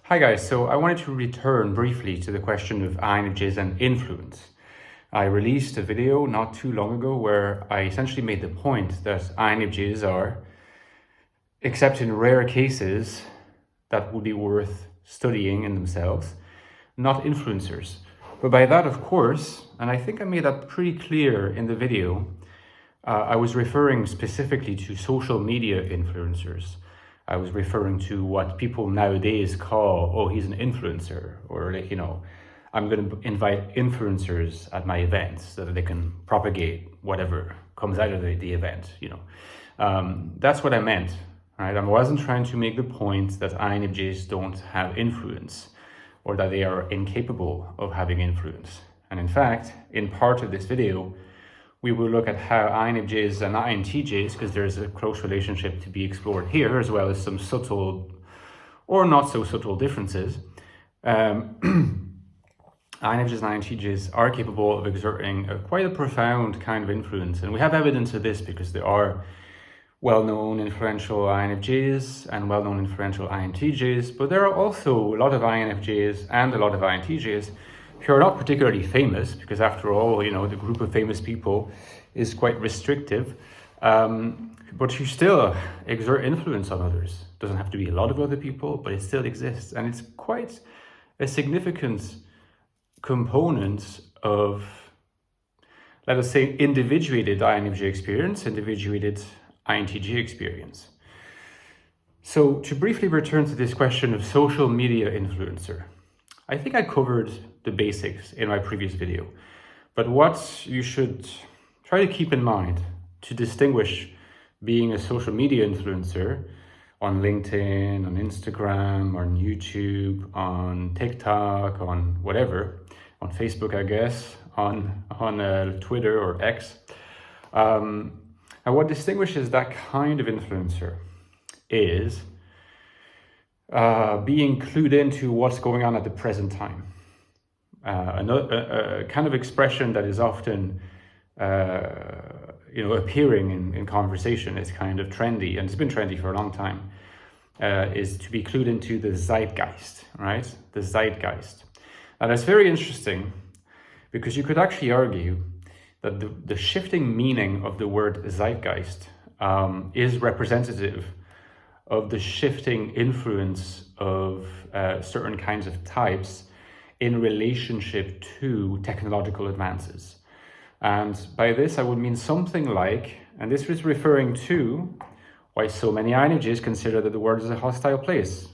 Hi guys, so I wanted to return briefly to the question of INFJs and influence. I released a video not too long ago where I essentially made the point that INFJs are, except in rare cases that would be worth studying in themselves, not influencers. But by that, of course, and I think I made that pretty clear in the video, I was referring specifically to social media influencers. I was referring to what people nowadays call, oh, he's an influencer, or like, I'm going to invite influencers at my events so that they can propagate whatever comes out of the event, That's what I meant, right? I wasn't trying to make the point that INFJs don't have influence or that they are incapable of having influence. And in fact, in part of this video, we will look at how INFJs and INTJs, because there's a close relationship to be explored here, as well as some subtle or not so subtle differences. INFJs and INTJs are capable of exerting quite a profound kind of influence. And we have evidence of this because there are well-known influential INFJs and well-known influential INTJs, but there are also a lot of INFJs and a lot of INTJs who are not particularly famous, because after all, the group of famous people is quite restrictive, but who still exert influence on others. It doesn't have to be a lot of other people, but it still exists. And it's quite a significant component of, let us say, individuated INFJ experience, individuated INTJ experience. So to briefly return to this question of social media influencer, I think I covered the basics in my previous video, but what you should try to keep in mind to distinguish being a social media influencer on LinkedIn, on Instagram, on YouTube, on TikTok, on whatever, on Facebook, I guess, on Twitter or X, and what distinguishes that kind of influencer is being clued into what's going on at the present time. A kind of expression that is often, appearing in conversation is kind of trendy, and it's been trendy for a long time, is to be clued into the Zeitgeist, right? The Zeitgeist. And that's very interesting because you could actually argue that the shifting meaning of the word Zeitgeist is representative of the shifting influence of certain kinds of types in relationship to technological advances. And by this, I would mean something like, and this was referring to why so many INFJs consider that the world is a hostile place.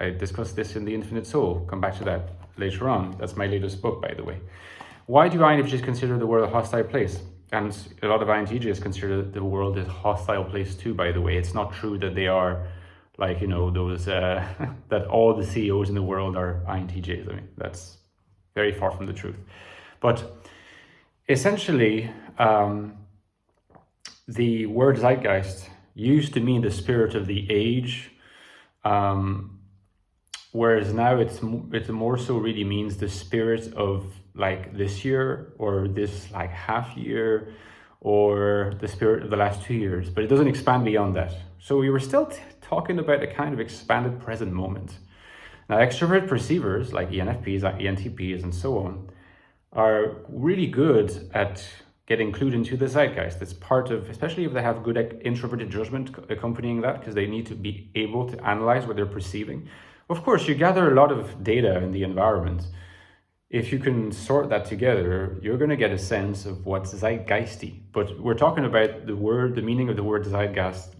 I discussed this in The Infinite Soul. Come back to that later on. That's my latest book, by the way. Why do INFJs consider the world a hostile place? And a lot of INTJs consider the world a hostile place too, by the way. It's not true that they are like, those, that all the CEOs in the world are INTJs. I mean, that's very far from the truth. But essentially, the word Zeitgeist used to mean the spirit of the age, whereas now it more so really means the spirit of like this year or this like half year or the spirit of the last 2 years, but it doesn't expand beyond that. So we were still talking about a kind of expanded present moment. Now, extrovert perceivers like ENFPs, ENTPs, and so on are really good at getting clued into the zeitgeist. That's part of, especially if they have good introverted judgment accompanying that, because they need to be able to analyze what they're perceiving. Of course, you gather a lot of data in the environment. If you can sort that together, you're going to get a sense of what's zeitgeisty. But we're talking about the meaning of the word zeitgeist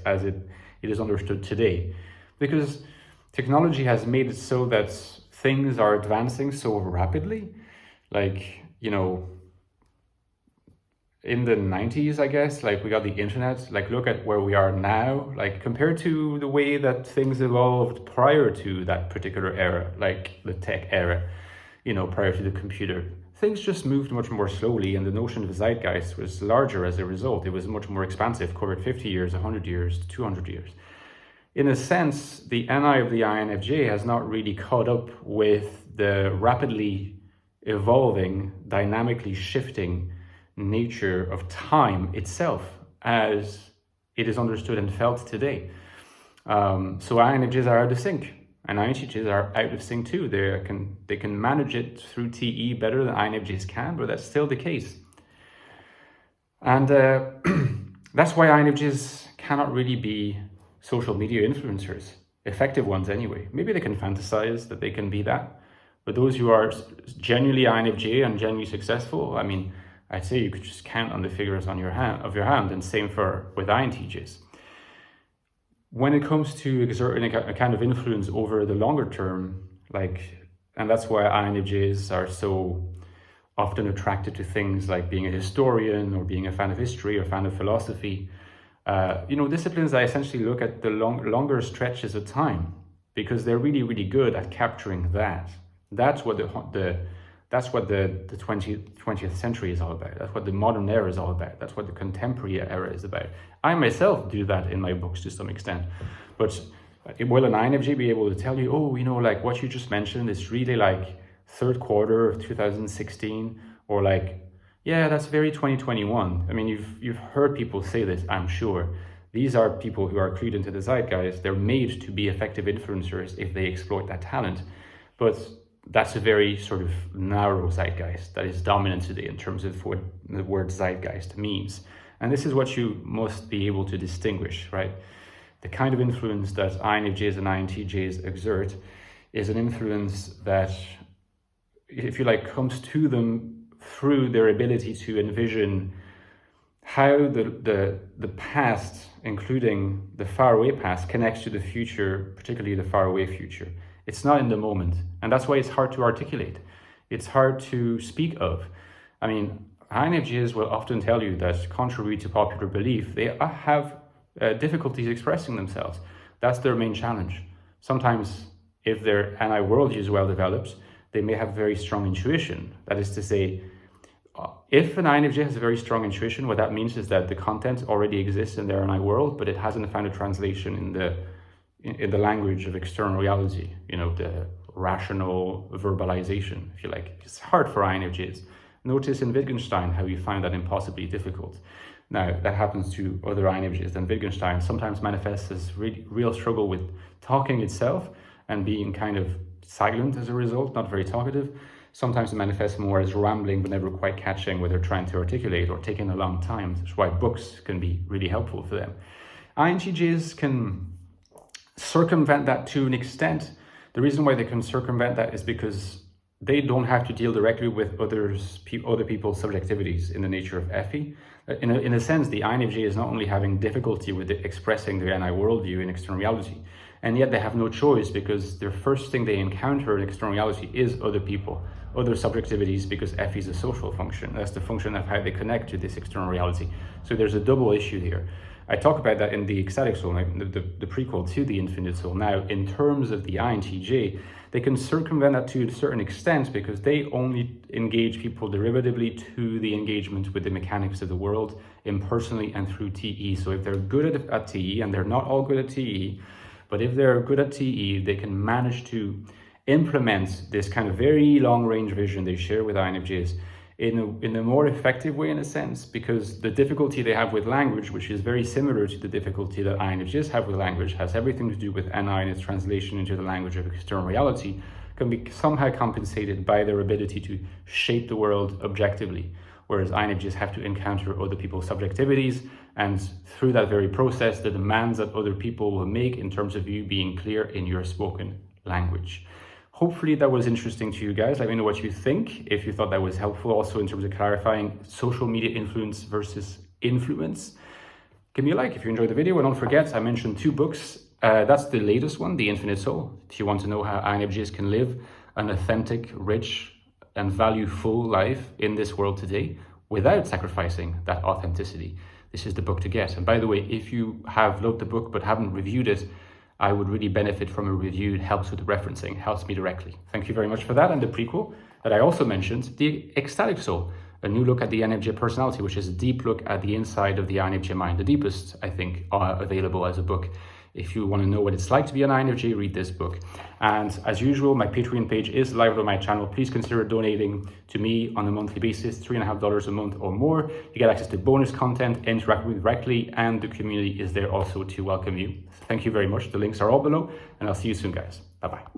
as it is understood today. Because technology has made it so that things are advancing so rapidly. Like, in the 90s, I guess, like we got the internet, like look at where we are now, like compared to the way that things evolved prior to that particular era, like the tech era. Prior to the computer, things just moved much more slowly, and the notion of zeitgeist was larger as a result. It was much more expansive, covered 50 years, 100 years, 200 years. In a sense, the NI of the INFJ has not really caught up with the rapidly evolving, dynamically shifting nature of time itself as it is understood and felt today. So INFJs are out of sync. And INTJs are out of sync too. They can manage it through TE better than INFJs can, but that's still the case. And that's why INFJs cannot really be social media influencers, effective ones anyway. Maybe they can fantasize that they can be that, but those who are genuinely INFJ and genuinely successful, I mean, I'd say you could just count on the fingers on your hand, and same with INTJs. When it comes to exerting a kind of influence over the longer term, and that's why INFJs are so often attracted to things like being a historian or being a fan of history or fan of philosophy, disciplines that essentially look at the longer stretches of time, because they're really, really good at capturing that. That's what the 20th century is all about. That's what the modern era is all about. That's what the contemporary era is about. I myself do that in my books to some extent. But will an INFJ be able to tell you, what you just mentioned is really third quarter of 2016, or that's very 2021. I mean, you've heard people say this, I'm sure. These are people who are clued into the zeitgeist. They're made to be effective influencers if they exploit that talent. But that's a very sort of narrow zeitgeist that is dominant today in terms of what the word zeitgeist means. And this is what you must be able to distinguish, right? The kind of influence that INFJs and INTJs exert is an influence that, if you comes to them through their ability to envision how the past, including the faraway past, connects to the future, particularly the faraway future. It's not in the moment, and that's why it's hard to articulate. It's hard to speak of. I mean, INFJs will often tell you that, contrary to popular belief, they have difficulties expressing themselves. That's their main challenge. Sometimes, if their anti-worldview is well developed, they may have very strong intuition. That is to say, if an INFJ has a very strong intuition, what that means is that the content already exists in their world, but it hasn't found a translation in the language of external reality, the rational verbalization, if you like. It's hard for INFJs. Notice in Wittgenstein how you find that impossibly difficult. Now, that happens to other INFJs, and Wittgenstein sometimes manifests as real struggle with talking itself and being kind of silent as a result, not very talkative. Sometimes it manifests more as rambling but never quite catching what they're trying to articulate, or taking a long time. That's why books can be really helpful for them. INTJs can circumvent that to an extent. The reason why they can circumvent that is because they don't have to deal directly with other people's subjectivities in the nature of FE. In a sense, the INFJ is not only having difficulty with expressing their NI worldview in external reality, and yet they have no choice, because the first thing they encounter in external reality is other people, other subjectivities, because FE is a social function. That's the function of how they connect to this external reality. So there's a double issue here. I talk about that in the Ecstatic Soul, the prequel to the Infinite Soul. Now, in terms of the INTJ, they can circumvent that to a certain extent, because they only engage people derivatively to the engagement with the mechanics of the world, impersonally and through TE. So if they're good at TE, and they're not all good at TE, but if they're good at TE, they can manage to implement this kind of very long-range vision they share with INFJs in a more effective way, in a sense, because the difficulty they have with language, which is very similar to the difficulty that INFJs have with language, has everything to do with NI and its translation into the language of external reality, can be somehow compensated by their ability to shape the world objectively, whereas INFJs have to encounter other people's subjectivities, and through that very process, the demands that other people will make in terms of you being clear in your spoken language. Hopefully that was interesting to you guys. Let me know what you think, if you thought that was helpful, also in terms of clarifying social media influence versus influence. Give me a like if you enjoyed the video, and don't forget, I mentioned 2 books. That's the latest one, The Infinite Soul. If you want to know how INFJs can live an authentic, rich, and value-full life in this world today without sacrificing that authenticity, this is the book to get. And by the way, if you have loved the book but haven't reviewed it, I would really benefit from a review. It helps with the referencing, helps me directly. Thank you very much for that. And the prequel that I also mentioned, The Ecstatic Soul, a new look at the INFJ personality, which is a deep look at the inside of the INFJ mind, the deepest, I think, available as a book. If you want to know what it's like to be an INFJ, read this book. And as usual, my Patreon page is live on my channel. Please consider donating to me on a monthly basis, $3.50 a month or more. You get access to bonus content, interact with directly, and the community is there also to welcome you. Thank you very much. The links are all below, and I'll see you soon, guys. Bye-bye.